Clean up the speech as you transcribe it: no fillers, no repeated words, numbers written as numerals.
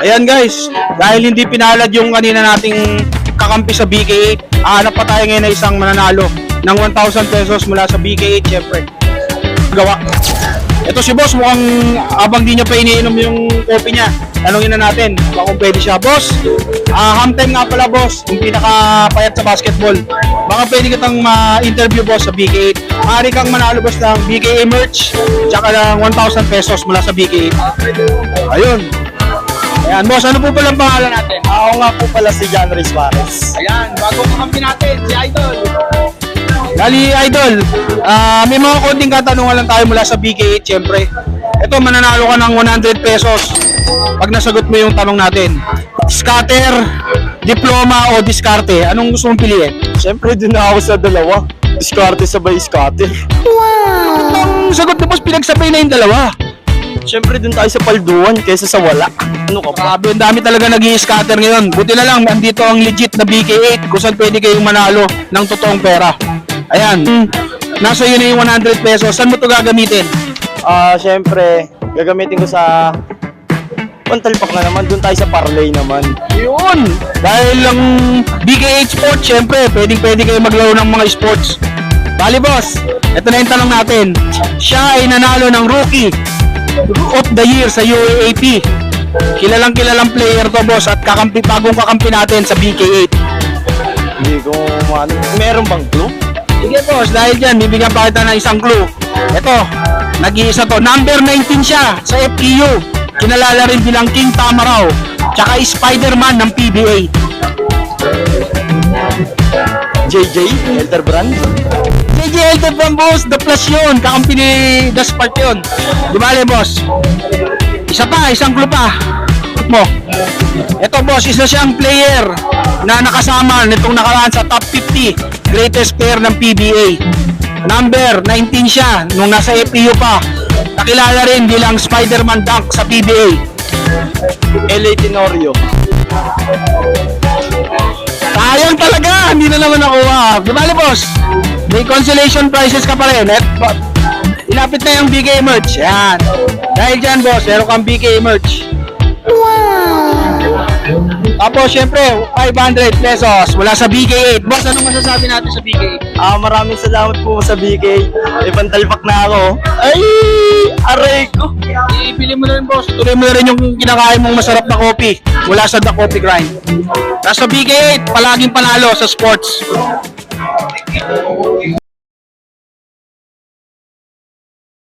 Ayan guys, dahil hindi pinalad yung kanina nating kakampi sa BK8, hanap pa tayo ngayon na isang mananalo ng 1,000 pesos mula sa BK8 syempre. Gawa. Ito si boss, mukhang abang di niya pa iniinom yung kopi niya. Tanungin na natin kung pwede siya. Boss, half time nga pala boss, yung pinakapayat sa basketball. Baka pwede kitang ma-interview boss sa BK8. Maaari kang manalo boss ng BKA merch, tsaka ng 1,000 pesos mula sa BK8. Ayun. Ayan boss, ano po pala ang pangalan natin? Ako nga po pala si John Reyes Suarez. Ayan, bagong kakampi natin, si Idol. Dali Idol, may mga konting katanungan lang tayo mula sa BK8 syempre. Ito, mananalo ka ng 100 pesos pag nasagot mo yung tanong natin. Scatter, diploma o diskarte? Anong gusto mong piliin? Siyempre din na ako sa dalawa. Diskarte sabay scatter. Ang sagot mo boss, pinagsabay na yung dalawa. Siyempre dun tayo sa palduan kaysa sa wala. Ano ka pa? Grabe, ang dami talaga nag-i-scatter ngayon. Buti na lang, andito ang legit na BK8 kung saan pwede kayong manalo ng totoong pera. Ayan, nasa yun na yung 100 pesos. Saan mo ito gagamitin? Siyempre, gagamitin ko sa pantalpak na naman. Dun tayo sa parlay naman. Yun! Dahil lang BK8 Sports, syempre, pwede kayo maglaro ng mga sports. Bali boss, ito na yung tanong natin. Siya ay nanalo ng Rookie of the Year sa UAAP. Kilalang player to boss at bagong kakampi natin sa BK8. Hindi ko ano. Meron bang clue? Sige boss, dahil dyan, bibigyan pa kita ng isang clue. Ito, nag-iisa to. Number 19 siya sa FEU. Kinalala rin bilang King Tamaraw. Tsaka Spider-Man ng PBA. JJ Elterbrand. JJ Elterbrand boss, The Plus yun. Kakampi ni Daspart yun. Di ba boss? Isa pa, isang clue pa. Mo. Ito boss, isa siyang player na nakasama nitong nakaraan sa top 50 greatest player ng PBA. Number 19 siya nung nasa FEU pa. Nakilala rin bilang Spider-Man Dunk sa PBA. LA Tenorio. Sayang talaga, hindi na naman nakuha. Di bali boss, may consolation prizes ka pa rin. Ilapit na yung BK merch. Yan. Dahil dyan boss, meron kang BK merch. Tapos syempre, 500 pesos mula sa BK8. Boss, anong masasabi natin sa BK8? Maraming salamat po sa BK. May pantalpak na ako. Ay! Aray ko! Ibili mo na rin boss. Tuloy mo na rin yung kinakain mong masarap na coffee mula sa The Coffee Grind. Nasa BK8, palaging panalo sa sports.